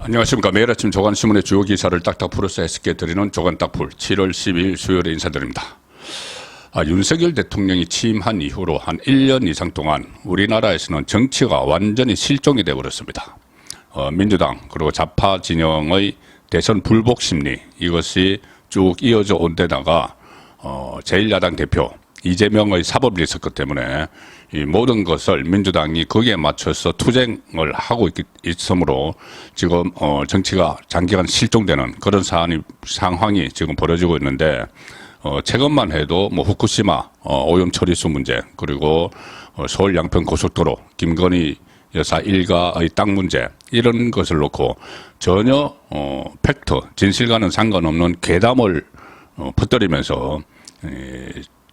안녕하십니까. 매일 아침 조간신문의 주요 기사를 딱딱 풀어서 해석해 드리는 조간딱풀 7월 12일 수요일에 인사드립니다. 윤석열 대통령이 취임한 이후로 한 1년 이상 동안 우리나라에서는 정치가 완전히 실종이 되어버렸습니다. 민주당 그리고 좌파 진영의 대선 불복 심리 이것이 쭉 이어져 온 데다가 제1야당 대표 이재명의 사법이 있었기 때문에 이 모든 것을 민주당이 거기에 맞춰서 투쟁을 하고 있으므로 지금 정치가 장기간 실종되는 그런 상황이 지금 벌어지고 있는데 최근만 해도 뭐 후쿠시마 오염 처리수 문제 그리고 서울 양평 고속도로 김건희 여사 일가의 땅 문제 이런 것을 놓고 전혀 팩트 진실과는 상관없는 괴담을 퍼뜨리면서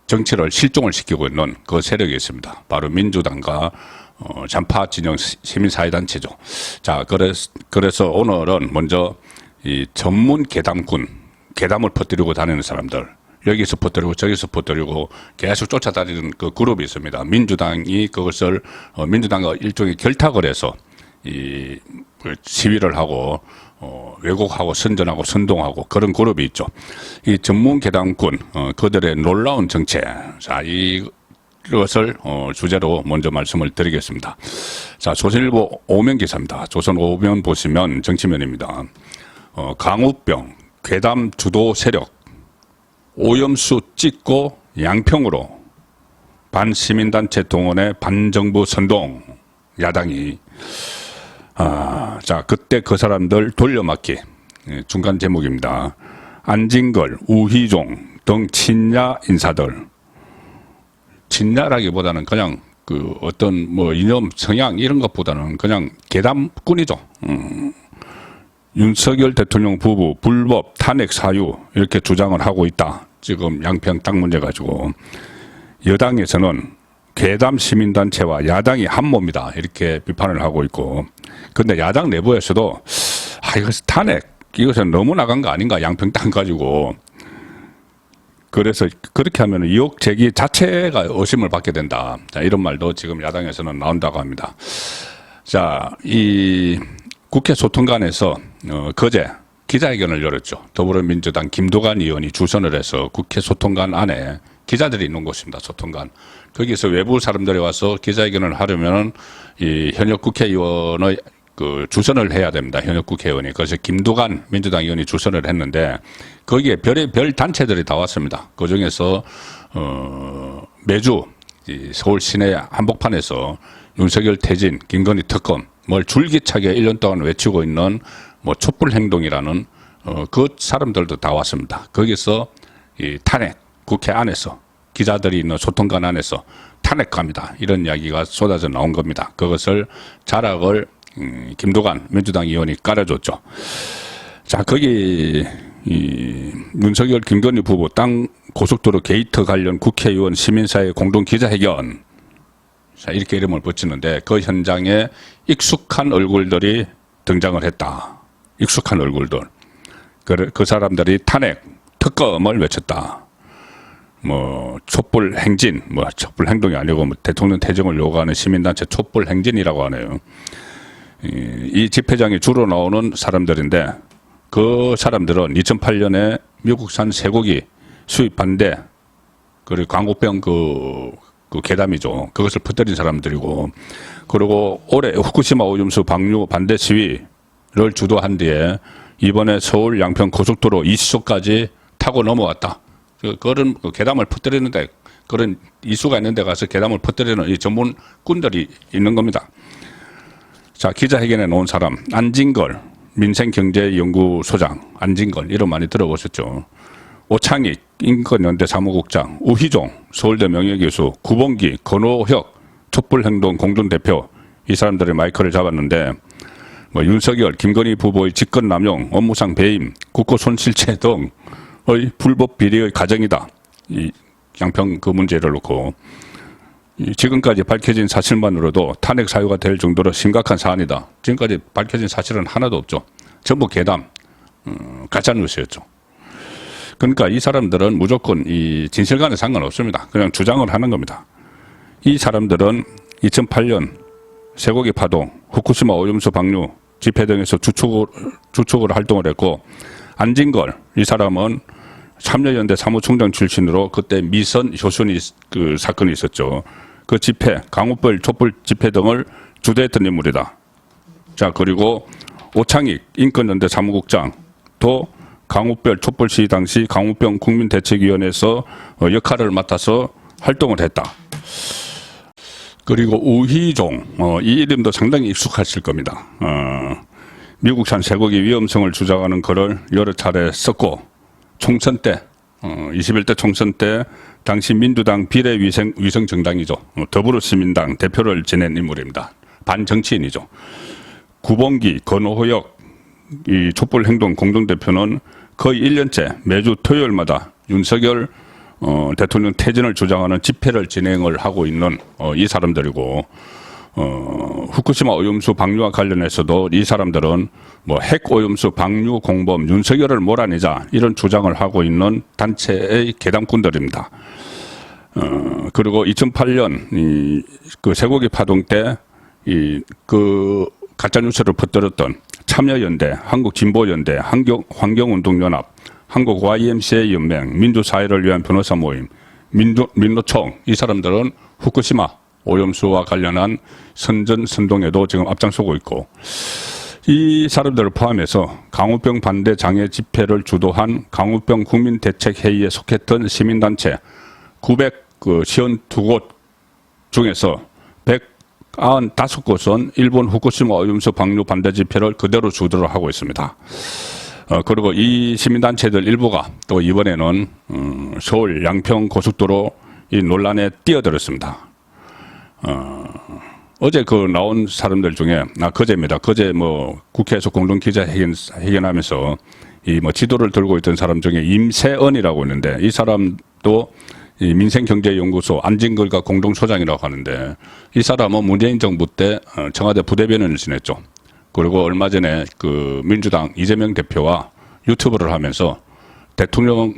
정치를 실종을 시키고 있는 그 세력이 있습니다. 바로 민주당과 좌파 진영 시민사회단체죠. 자, 그래서 오늘은 먼저 이 전문 괴담을 퍼뜨리고 다니는 사람들, 여기서 퍼뜨리고 저기서 퍼뜨리고 계속 쫓아다니는 그 그룹이 있습니다. 민주당이 그것을 민주당과 일종의 결탁을 해서 이 시위를 하고 왜곡하고 선전하고 선동하고 그런 그룹이 있죠. 이 전문 괴담꾼 그들의 놀라운 정체. 자, 이것을 주제로 먼저 말씀을 드리겠습니다. 자, 조선일보 5면 기사입니다. 조선 5면 보시면 정치면입니다. 강우병 괴담 주도 세력 오염수 찍고 양평으로 반시민단체 동원의 반정부 선동 야당이 자, 그때 그 사람들 돌려막기 중간 제목입니다. 안진걸, 우희종 등 친야 인사들. 친야라기보다는 그냥 그 어떤 뭐 이념 성향 이런 것보다는 그냥 괴담꾼이죠. 윤석열 대통령 부부 불법 탄핵 사유 이렇게 주장을 하고 있다. 지금 양평 땅 문제 가지고 여당에서는 괴담 시민단체와 야당이 한몸이다 이렇게 비판을 하고 있고, 근데 야당 내부에서도 이것은 탄핵 이것은 너무 나간 거 아닌가 양평 땅 가지고, 그래서 그렇게 하면 의혹 제기 자체가 의심을 받게 된다. 자, 이런 말도 지금 야당에서는 나온다고 합니다. 자, 이 국회 소통관에서 그제 기자회견을 열었죠. 더불어민주당 김두관 의원이 주선을 해서 국회 소통관 안에 기자들이 있는 곳입니다. 소통관. 거기서 외부 사람들이 와서 기자회견을 하려면 이 현역 국회의원의 그 주선을 해야 됩니다. 현역 국회의원이. 그래서 김두관 민주당 의원이 주선을 했는데 거기에 별의별 단체들이 다 왔습니다. 그 중에서 매주 이 서울 시내 한복판에서 윤석열 퇴진, 김건희 특검 뭘 줄기차게 1년 동안 외치고 있는 뭐 촛불 행동이라는 그 사람들도 다 왔습니다. 거기서 이 탄핵 국회 안에서 기자들이 있는 소통관 안에서 탄핵합니다. 이런 이야기가 쏟아져 나온 겁니다. 그것을 자락을 김두관 민주당 의원이 깔아줬죠. 자, 거기 이 윤석열 김건희 부부 땅 고속도로 게이트 관련 국회의원 시민사회 공동 기자회견. 자, 이렇게 이름을 붙이는데 그 현장에 익숙한 얼굴들이 등장을 했다. 익숙한 얼굴들. 그 사람들이 탄핵, 특검을 외쳤다. 뭐 촛불 행진, 뭐 촛불 행동이 아니고 뭐 대통령 퇴정을 요구하는 시민단체 촛불 행진이라고 하네요. 이 집회장이 주로 나오는 사람들인데 그 사람들은 2008년에 미국산 쇠고기 수입 반대 그리고 광우병 그 괴담이죠. 그것을 퍼뜨린 사람들이고, 그리고 올해 후쿠시마 오염수 방류 반대 시위를 주도한 뒤에 이번에 서울 양평 고속도로 이수까지 타고 넘어왔다. 그런 괴담을 퍼뜨리는데 그런 이수가 있는 데 가서 괴담을 퍼뜨리는 이 전문꾼들이 있는 겁니다. 자, 기자회견에 나온 사람 안진걸 민생경제연구소장, 안진걸 이름 많이 들어보셨죠. 오창익 인권연대 사무국장, 우희종 서울대 명예교수, 구봉기, 건호혁 촛불행동 공동대표, 이 사람들의 마이크를 잡았는데 뭐 윤석열, 김건희 부부의 직권남용, 업무상 배임, 국고 손실죄 등의 불법 비리의 가정이다. 이 양평 그 문제를 놓고 지금까지 밝혀진 사실만으로도 탄핵 사유가 될 정도로 심각한 사안이다. 지금까지 밝혀진 사실은 하나도 없죠. 전부 괴담, 가짜뉴스였죠. 그러니까 이 사람들은 무조건 이 진실과는 상관없습니다. 그냥 주장을 하는 겁니다. 이 사람들은 2008년 쇠고기 파동, 후쿠시마 오염수 방류, 집회 등에서 주축으로 활동을 했고, 안진걸 이 사람은 참여연대 사무총장 출신으로 그때 미선 효순이 그 사건이 있었죠. 그 집회, 강우별 촛불 집회 등을 주도했던 인물이다. 자, 그리고 오창익 인권연대 사무국장도 강우별 촛불 시위 당시 강우병 국민대책위원회에서 역할을 맡아서 활동을 했다. 그리고 우희종, 이 이름도 상당히 익숙하실 겁니다. 미국산 쇠고기 위험성을 주장하는 글을 여러 차례 썼고, 총선 때, 21대 총선 때 당시 민주당 비례위성 정당이죠. 더불어시민당 대표를 지낸 인물입니다. 반정치인이죠. 구봉기, 건호혁 이 촛불행동 공동대표는 거의 1년째 매주 토요일마다 윤석열 대통령 퇴진을 주장하는 집회를 진행을 하고 있는 이 사람들이고, 후쿠시마 오염수 방류와 관련해서도 이 사람들은 뭐 핵 오염수 방류 공범 윤석열을 몰아내자 이런 주장을 하고 있는 단체의 계담꾼들입니다. 그리고 2008년 그 쇠고기 파동 때 그 가짜 뉴스를 퍼뜨렸던 참여연대, 한국진보연대, 환경운동연합, 한국 YMCA 연맹, 민주사회를 위한 변호사 모임, 민노총 이 사람들은 후쿠시마 오염수와 관련한 선전선동에도 지금 앞장서고 있고, 이 사람들을 포함해서 강우병 반대 장애 집회를 주도한 강우병 국민대책회의에 속했던 시민단체 952곳 중에서 195곳은 일본 후쿠시마 오염수 방류 반대 집회를 그대로 주도를 하고 있습니다. 그리고 이 시민단체들 일부가 또 이번에는 서울 양평 고속도로 이 논란에 뛰어들었습니다. 어제 그 나온 사람들 중에 그제입니다. 그제 뭐 국회에서 공동 기자회견하면서 이 뭐 지도를 들고 있던 사람 중에 임세은이라고 있는데, 이 사람도 이 민생경제연구소 안진걸과 공동소장이라고 하는데, 이 사람은 문재인 정부 때 청와대 부대변인을 지냈죠. 그리고 얼마 전에 그 민주당 이재명 대표와 유튜브를 하면서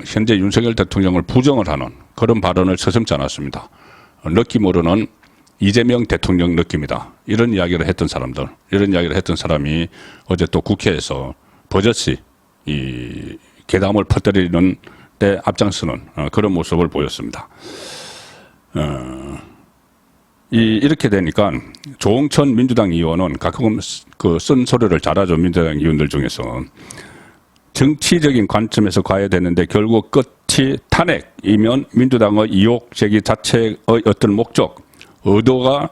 현재 윤석열 대통령을 부정을 하는 그런 발언을 서슴지 않았습니다. 느낌으로는 이재명 대통령 느낌이다. 이런 이야기를 했던 사람이 어제 또 국회에서 버젓이 이 괴담을 퍼뜨리는 데 앞장서는 그런 모습을 보였습니다. 이렇게 되니까 조홍천 민주당 의원은 가끔 그 쓴 소리를 잘하죠. 민주당 의원들 중에서. 정치적인 관점에서 가야 되는데 결국 끝이 탄핵이면 민주당의 이혹 제기 자체의 어떤 목적, 의도가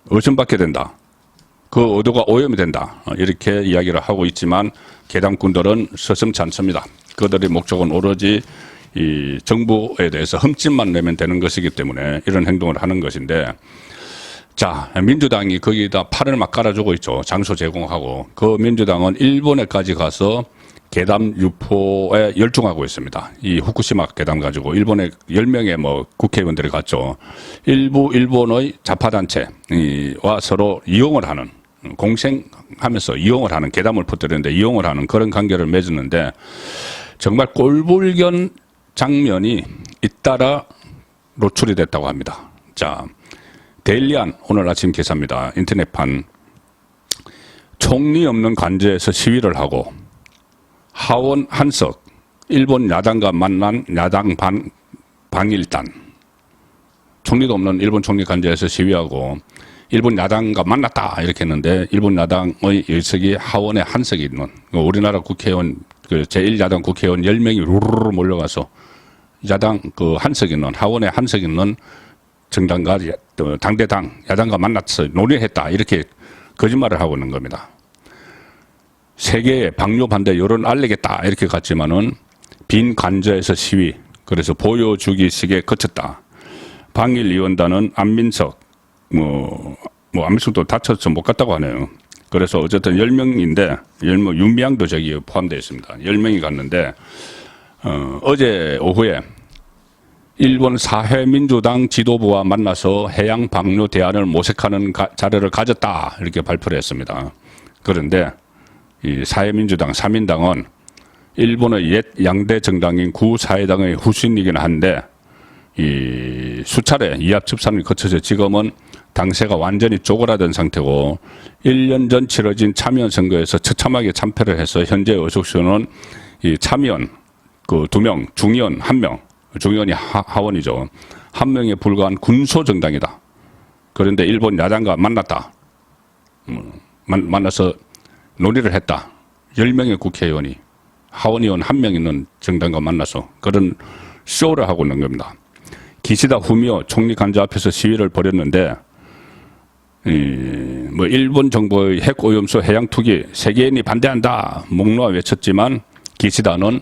의심받게 된다. 그 의도가 오염이 된다. 이렇게 이야기를 하고 있지만 계담꾼들은 서슴지 않습니다. 그들의 목적은 오로지 이 정부에 대해서 흠집만 내면 되는 것이기 때문에 이런 행동을 하는 것인데, 자, 민주당이 거기다 팔을 막 깔아주고 있죠. 장소 제공하고. 그 민주당은 일본에까지 가서 괴담 유포에 열중하고 있습니다. 이 후쿠시마 괴담 가지고 일본에 10명의 뭐 국회의원들이 갔죠. 일부 일본의 좌파단체와 서로 이용을 하는, 공생하면서 이용을 하는, 괴담을 퍼뜨리는데 이용을 하는 그런 관계를 맺었는데, 정말 꼴불견 장면이 잇따라 노출이 됐다고 합니다. 자, 데일리안 오늘 아침 기사입니다. 인터넷판. 총리 없는 관저에서 시위를 하고 하원 한석 일본 야당과 만난 야당 방일단. 총리도 없는 일본 총리 관저에서 시위하고 일본 야당과 만났다 이렇게 했는데, 일본 야당의 의석이 하원에 한석이 있는, 우리나라 국회의원 그 제1야당 국회의원 10명이 루루루 몰려가서 야당 그 한석 있는, 하원에 한석 있는 정당과 당대당 야당과 만나서 논의했다 이렇게 거짓말을 하고 있는 겁니다. 세계에 방류 반대 여론 알리겠다 이렇게 갔지만은 빈 관저에서 시위, 그래서 보여주기식에 그쳤다. 방일 의원단은 안민석 안민석도 다쳐서 못 갔다고 하네요. 그래서 어쨌든 10명인데 윤미향도 저기 포함되어 있습니다. 10명이 갔는데 어제 오후에 일본 사회민주당 지도부와 만나서 해양 방류 대안을 모색하는 자료를 가졌다 이렇게 발표를 했습니다. 그런데 이 사회민주당 3인당은 일본의 옛 양대 정당인 구사회당의 후신이긴 한데 이 수차례 이합 집산을 거쳐서 지금은 당세가 완전히 쪼그라든 상태고 1년 전 치러진 참의원 선거에서 처참하게 참패를 해서 현재 의석수는 이 참의원 그 2명, 중의원 1명, 중의원이 하원이죠. 1명에 불과한 군소 정당이다. 그런데 일본 야당과 만났다. 만나서 논의를 했다. 10명의 국회의원이 하원의원 1명 있는 정당과 만나서 그런 쇼를 하고 있는 겁니다. 기시다 후미오 총리 관저 앞에서 시위를 벌였는데 뭐 일본 정부의 핵 오염수 해양 투기 세계인이 반대한다 목놓아 외쳤지만 기시다는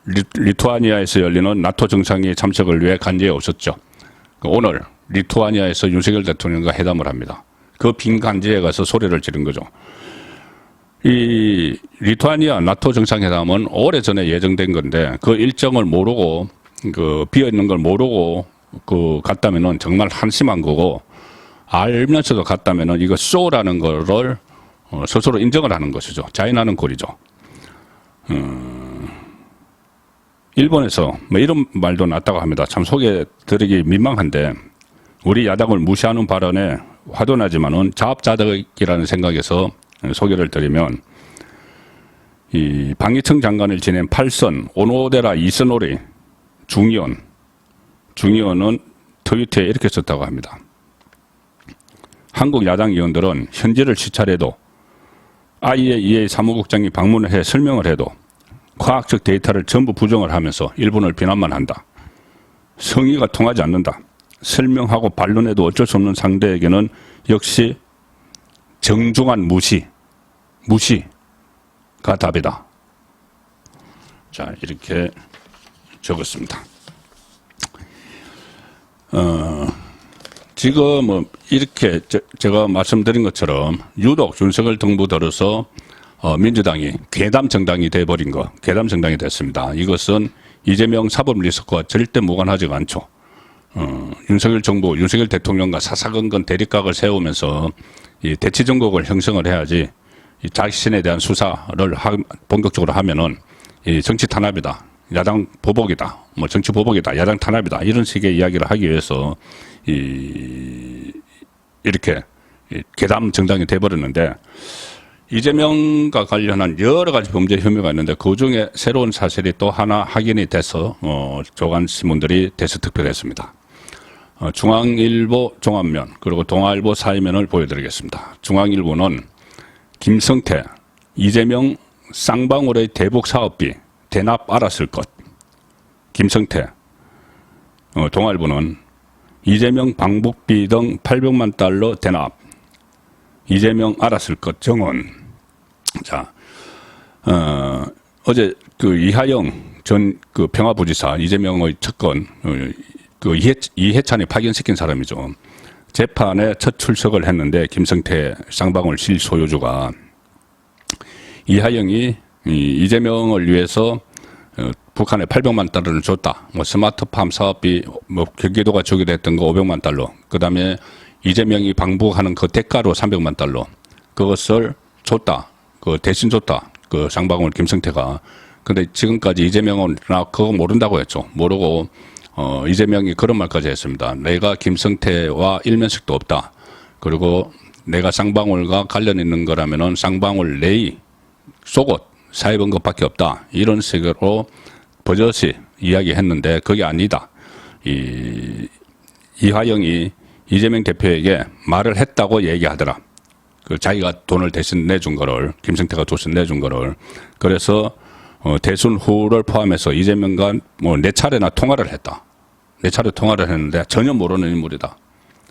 리투아니아에서 열리는 나토 정상회의 참석을 위해 간제에 오셨죠. 오늘 리투아니아에서 윤석열 대통령과 회담을 합니다. 그 빈 간제에 가서 소리를 지른 거죠. 이 리투아니아 나토 정상회담은 오래전에 예정된 건데 그 일정을 모르고 그 비어 있는 걸 모르고 그 갔다면은 정말 한심한 거고 알면서도 갔다면은 이거 쇼라는 거를 스스로 인정을 하는 것이죠. 자인하는 꼴이죠. 일본에서 뭐 이런 말도 났다고 합니다. 참 소개드리기 민망한데 우리 야당을 무시하는 발언에 화도 나지만은 자업자득이라는 생각에서 소개를 드리면 이 방위청 장관을 지낸 8선 오노데라 이스노리 중의원은 트위터에 이렇게 썼다고 합니다. 한국 야당 의원들은 현지를 시찰해도 IAEA 사무국장이 방문을 해 설명을 해도 과학적 데이터를 전부 부정을 하면서 일본을 비난만 한다. 성의가 통하지 않는다. 설명하고 반론해도 어쩔 수 없는 상대에게는 역시 정중한 무시가 답이다. 자, 이렇게 적었습니다. 지금 뭐 이렇게 제가 말씀드린 것처럼 유독 윤석열 정부 들어서 민주당이 괴담 정당이 돼버린 거, 괴담 정당이 됐습니다. 이것은 이재명 사법 리스크와 절대 무관하지가 않죠. 윤석열 정부, 윤석열 대통령과 사사건건 대립각을 세우면서 이 대치 정국을 형성을 해야지 이 자신에 대한 수사를 본격적으로 하면은 이 정치 탄압이다, 야당 보복이다, 뭐 정치 보복이다, 야당 탄압이다 이런 식의 이야기를 하기 위해서 이렇게 괴담 정당이 돼버렸는데 이재명과 관련한 여러 가지 범죄 혐의가 있는데 그 중에 새로운 사실이 또 하나 확인이 돼서 조간 신문들이 대서특필했습니다. 중앙일보 종합면 그리고 동아일보 사회면을 보여드리겠습니다. 중앙일보는 김성태, 이재명 쌍방울의 대북 사업비 대납 알았을 것. 김성태. 동아일보는 이재명 방북비 등 800만 달러 대납. 이재명 알았을 것 정원. 자, 어제 그 이하영 전 그 평화부지사 이재명의 첫건 그 이해찬이 파견시킨 사람이죠. 재판에 첫 출석을 했는데 김성태 쌍방울 실소유주가 이하영이 이재명을 위해서 북한에 800만 달러를 줬다. 뭐 스마트팜 사업비 뭐 경기도가 주기로 했던 거 500만 달러. 그다음에 이재명이 방북하는 그 대가로 300만 달러. 그것을 줬다. 그 대신 줬다. 그 쌍방울 김성태가. 근데 지금까지 이재명은 나 그거 모른다고 했죠. 모르고 이재명이 그런 말까지 했습니다. 내가 김성태와 일면식도 없다. 그리고 내가 쌍방울과 관련 있는 거라면은 쌍방울 내의 속옷 사입은 것밖에 없다. 이런 식으로 버젓이 이야기했는데 그게 아니다. 이화영이 이재명 대표에게 말을 했다고 얘기하더라. 그 자기가 돈을 대신 내준 거를 김성태가 대신 내준 거를 그래서 대선 후를 포함해서 이재명과 뭐 4차례나 통화를 했다. 4차례 통화를 했는데 전혀 모르는 인물이다.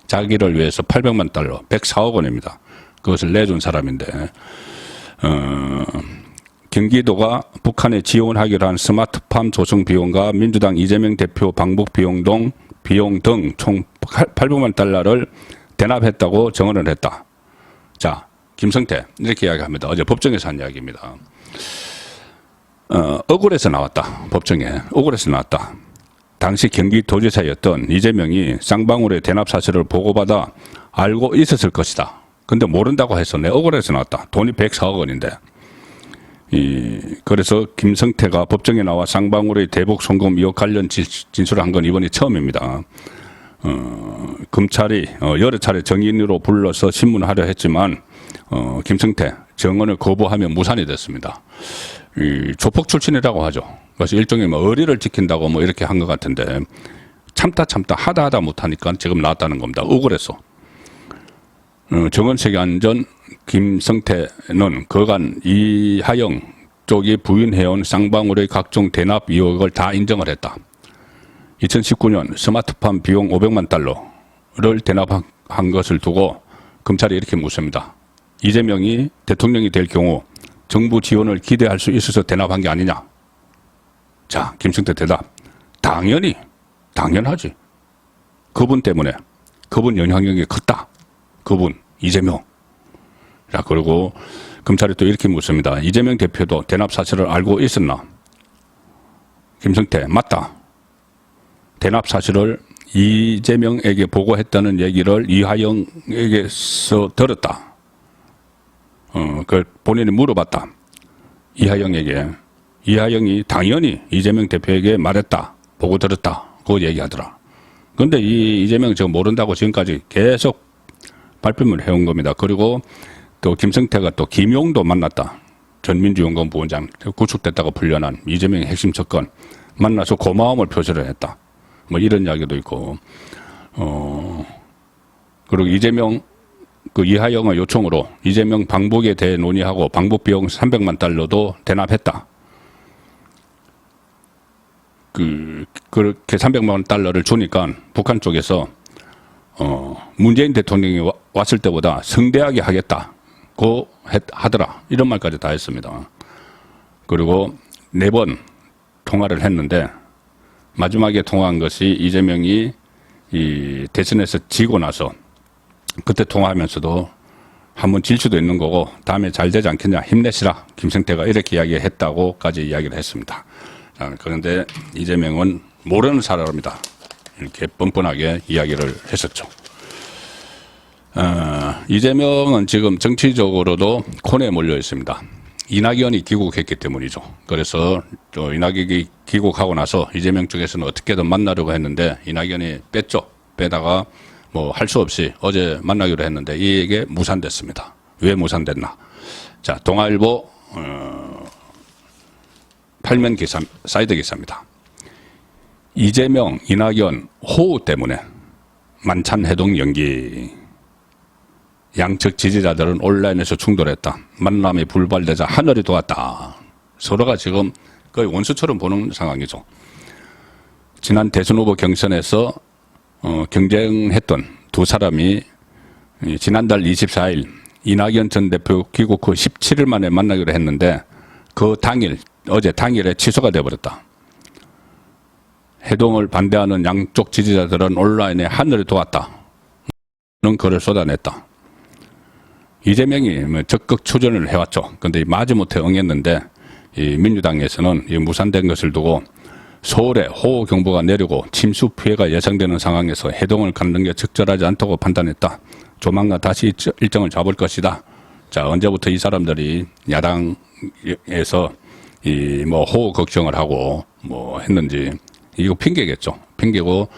자기를 위해서 800만 달러, 104억 원입니다. 그것을 내준 사람인데 경기도가 북한에 지원하기로 한 스마트팜 조성 비용과 민주당 이재명 대표 방북 비용 등 총 800만 달러를 대납했다고 정언을 했다. 자, 김성태 이렇게 이야기합니다. 어제 법정에서 한 이야기입니다. 억울해서 나왔다. 법정에 억울해서 나왔다. 당시 경기도지사였던 이재명이 쌍방울의 대납 사실을 보고받아 알고 있었을 것이다. 근데 모른다고 해서 내 억울해서 나왔다. 돈이 104억 원인데. 그래서 김성태가 법정에 나와 쌍방울의 대북 송금 의혹 관련 진술을 한 건 이번이 처음입니다. 검찰이 여러 차례 정인으로 불러서 신문하려 했지만 김성태 정언을 거부하며 무산이 됐습니다. 이 조폭 출신이라고 하죠. 그래서 일종의 뭐 의리를 지킨다고 뭐 이렇게 한 것 같은데 참다 하다 못하니까 지금 나왔다는 겁니다. 억울해서. 정언 세계안전 김성태는 그간 이하영 쪽이 부인해온 쌍방울의 각종 대납 의혹을 다 인정을 했다. 2019년 스마트팜 비용 500만 달러를 대납한 것을 두고 검찰이 이렇게 묻습니다. 이재명이 대통령이 될 경우 정부 지원을 기대할 수 있어서 대납한 게 아니냐. 자, 김성태 대답. 당연하지. 그분 때문에. 그분 영향력이 컸다. 그분 이재명. 자, 그리고 검찰이 또 이렇게 묻습니다. 이재명 대표도 대납 사실을 알고 있었나? 김성태 맞다. 대납 사실을 이재명에게 보고했다는 얘기를 이하영에게서 들었다. 그걸 본인이 물어봤다. 이하영에게. 이하영이 당연히 이재명 대표에게 말했다. 보고 들었다. 그거 얘기하더라. 그런데 이재명 지금 모른다고 지금까지 계속 발표를 해온 겁니다. 그리고 또 김성태가 또 김용도 만났다. 전민주연구원 부원장 구속됐다가 풀려난 이재명의 핵심 접근 만나서 고마움을 표시를 했다. 뭐 이런 이야기도 있고, 그리고 이재명 그 이하영의 요청으로 이재명 방북에 대해 논의하고 방북 비용 300만 달러도 대납했다. 그렇게 300만 달러를 주니까 북한 쪽에서 문재인 대통령이 왔을 때보다 성대하게 하겠다고 하더라. 이런 말까지 다 했습니다. 그리고 4번 통화를 했는데 마지막에 통화한 것이 이재명이 이 대선에서 지고 나서 그때 통화하면서도 한번 질 수도 있는 거고 다음에 잘 되지 않겠냐 힘내시라 김성태가 이렇게 이야기했다고까지 이야기를 했습니다. 자, 그런데 이재명은 모르는 사람이다 이렇게 뻔뻔하게 이야기를 했었죠. 이재명은 지금 정치적으로도 코너에 몰려 있습니다. 이낙연이 귀국했기 때문이죠. 그래서 또 이낙연이 귀국하고 나서 이재명 쪽에서는 어떻게든 만나려고 했는데 이낙연이 뺐죠. 빼다가 뭐 할 수 없이 어제 만나기로 했는데 이게 무산됐습니다. 왜 무산됐나? 자, 동아일보 8면 기사, 사이드 기사입니다. 이재명, 이낙연 호우 때문에 만찬 회동 연기. 양측 지지자들은 온라인에서 충돌했다. 만남이 불발되자 하늘이 도왔다. 서로가 지금 거의 원수처럼 보는 상황이죠. 지난 대선 후보 경선에서 경쟁했던 두 사람이 지난달 24일 이낙연 전 대표 귀국 후 17일 만에 만나기로 했는데 그 당일, 어제 당일에 취소가 되어버렸다. 해동을 반대하는 양쪽 지지자들은 온라인에 하늘이 도왔다. 는 글을 쏟아냈다. 이재명이 적극 추진을 해왔죠. 그런데 마지못해 응했는데 이 민주당에서는 이 무산된 것을 두고 서울에 호우 경보가 내리고 침수 피해가 예상되는 상황에서 해동을 갖는 게 적절하지 않다고 판단했다. 조만간 다시 일정을 잡을 것이다. 자, 언제부터 이 사람들이 야당에서 이 뭐 호우 걱정을 하고 뭐 했는지 이거 핑계겠죠. 핑계고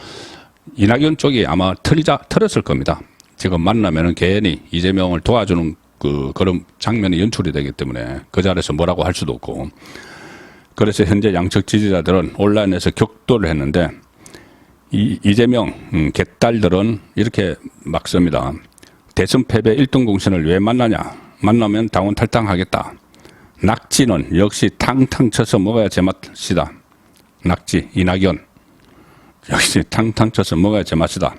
이낙연 쪽이 아마 틀었을 겁니다. 지금 만나면은 괜히 이재명을 도와주는 그런 장면이 연출이 되기 때문에 그 자리에서 뭐라고 할 수도 없고. 그래서 현재 양측 지지자들은 온라인에서 격돌을 했는데 이재명 개딸들은 이렇게 막 씁니다. 대선 패배 1등 공신을 왜 만나냐. 만나면 당원 탈당하겠다. 낙지는 역시 탕탕 쳐서 먹어야 제맛이다. 낙지, 이낙연. 역시 탕탕 쳐서 먹어야 제맛이다.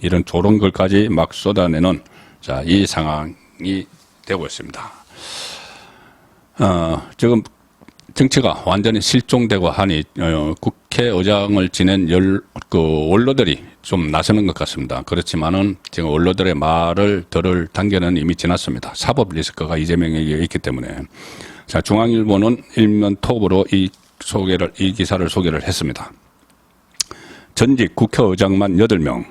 이런 조롱글까지 막 쏟아내는 자, 이 상황이 되고 있습니다. 지금 정치가 완전히 실종되고 하니 국회의장을 지낸 원로들이 좀 나서는 것 같습니다. 그렇지만은 지금 원로들의 말을 들을 단계는 이미 지났습니다. 사법 리스크가 이재명에게 있기 때문에. 자, 중앙일보는 일면 톱으로 이 기사를 소개를 했습니다. 전직 국회의장만 8명.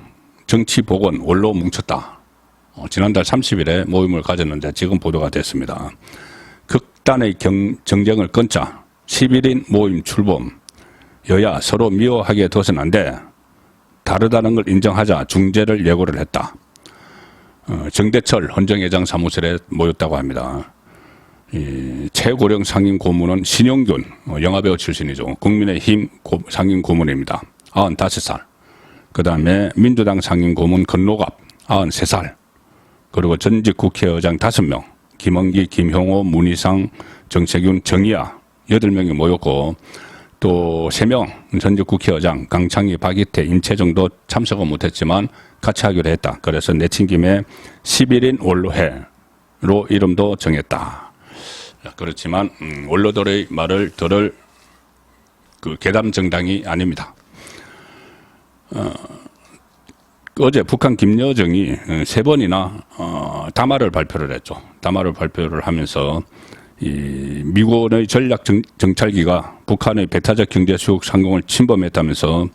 정치복원 원로 뭉쳤다. 지난달 30일에 모임을 가졌는데 지금 보도가 됐습니다. 극단의 정쟁을 끊자 11인 모임 출범. 여야 서로 미워하게 둬서는 안 돼. 다르다는 걸 인정하자 중재를 예고를 했다. 정대철 헌정회장 사무실에 모였다고 합니다. 이 최고령 상임 고문은 신용균, 영화배우 출신이죠. 국민의힘 상임 고문입니다. 95살. 그 다음에 민주당 상임 고문 건노갑, 93살. 그리고 전직 국회의장 5명, 김원기, 김형호, 문희상, 정세균, 정의아 8명이 모였고, 또 3명 전직 국회의장 강창희, 박이태, 임채정도 참석은 못했지만 같이 하기로 했다. 그래서 내친 김에 11인 원로회로 이름도 정했다. 그렇지만 원로들의 말을 들을 그 계담 정당이 아닙니다. 어제 북한 김여정이 3번이나 담화를 발표를 했죠. 담화를 발표를 하면서 이 미군의 전략 정찰기가 북한의 배타적 경제 수역 상공을 침범했다면서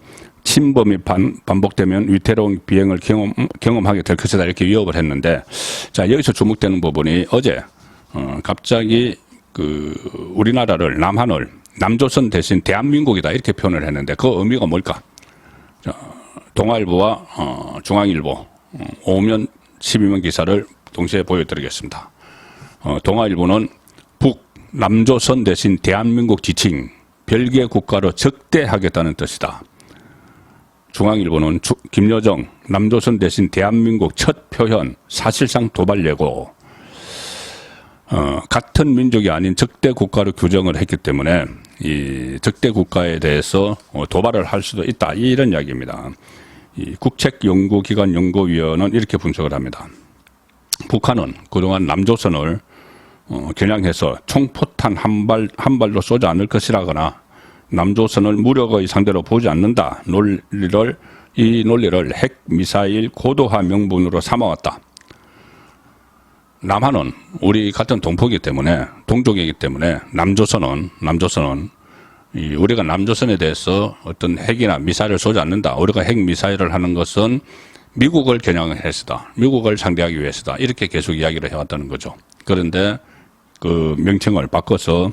침범이 반복되면 위태로운 비행을 경험하게 될 것이다 이렇게 위협을 했는데, 자 여기서 주목되는 부분이 어제 갑자기 그 우리나라를 남한을 남조선 대신 대한민국이다 이렇게 표현을 했는데 그 의미가 뭘까? 자, 동아일보와 중앙일보 오면 12면 기사를 동시에 보여드리겠습니다. 동아일보는 북 남조선 대신 대한민국 지칭 별개 국가로 적대하겠다는 뜻이다. 중앙일보는 김여정 남조선 대신 대한민국 첫 표현 사실상 도발 예고. 같은 민족이 아닌 적대 국가로 규정을 했기 때문에 이 적대 국가에 대해서 도발을 할 수도 있다 이런 이야기입니다. 이 국책연구기관 연구위원은 이렇게 분석을 합니다. 북한은 그동안 남조선을 겨냥해서 총포탄 한 발도 쏘지 않을 것이라거나 남조선을 무력의 상대로 보지 않는다 이 논리를 핵 미사일 고도화 명분으로 삼아왔다. 남한은 우리 같은 동포이기 때문에 동족이기 때문에 남조선은 우리가 남조선에 대해서 어떤 핵이나 미사일을 쏘지 않는다. 우리가 핵 미사일을 하는 것은 미국을 겨냥해서다. 미국을 상대하기 위해서다. 이렇게 계속 이야기를 해왔다는 거죠. 그런데 그 명칭을 바꿔서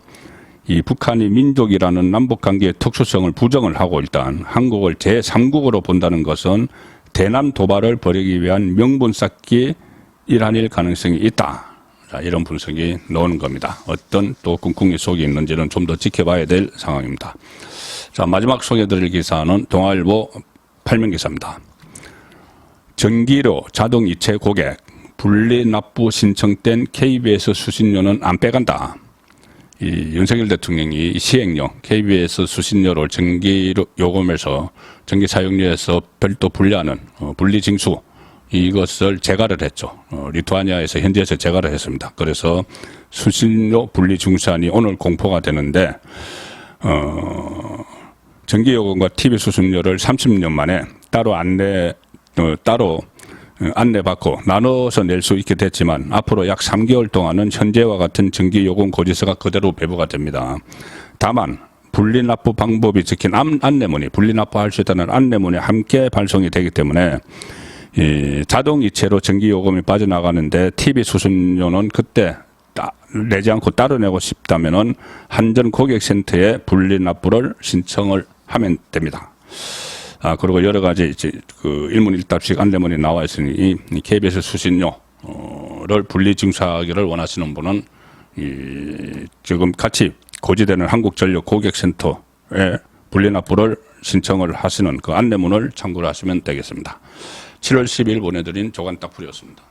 이 북한이 민족이라는 남북관계의 특수성을 부정을 하고 일단 한국을 제3국으로 본다는 것은 대남 도발을 벌이기 위한 명분 쌓기 일환일 가능성이 있다. 자, 이런 분석이 나오는 겁니다. 어떤 또 꿍꿍이 속이 있는지는 좀 더 지켜봐야 될 상황입니다. 자, 마지막 소개해드릴 기사는 동아일보 8면 기사입니다. 전기료 자동이체 고객 분리 납부 신청된 KBS 수신료는 안 빼간다. 이 윤석열 대통령이 시행령 KBS 수신료를 전기 요금에서 전기 사용료에서 별도 분리하는 분리징수 이것을 재가를 했죠. 리투아니아에서 현지에서 재가를 했습니다. 그래서 수신료 분리징수안이 오늘 공포가 되는데 전기요금과 TV 수신료를 30년 만에 따로 안내받고 나눠서 낼 수 있게 됐지만 앞으로 약 3개월 동안은 현재와 같은 전기요금 고지서가 그대로 배부가 됩니다. 다만 분리납부 방법이 적힌 안내문이 분리납부할 수 있다는 안내문이 함께 발송이 되기 때문에 이 자동이체로 전기요금이 빠져나가는데 TV 수신료는 그때 내지 않고 따로 내고 싶다면은 한전고객센터에 분리납부를 신청을 하면 됩니다. 그리고 여러 가지 이제 그 일문일답식 안내문이 나와 있으니 이 KBS 수신료를 분리징수하기를 원하시는 분은 지금 같이 고지되는 한국전력 고객센터에 분리납부를 신청을 하시는 그 안내문을 참고를 하시면 되겠습니다. 7월 10일 보내드린 조간딱풀이었습니다.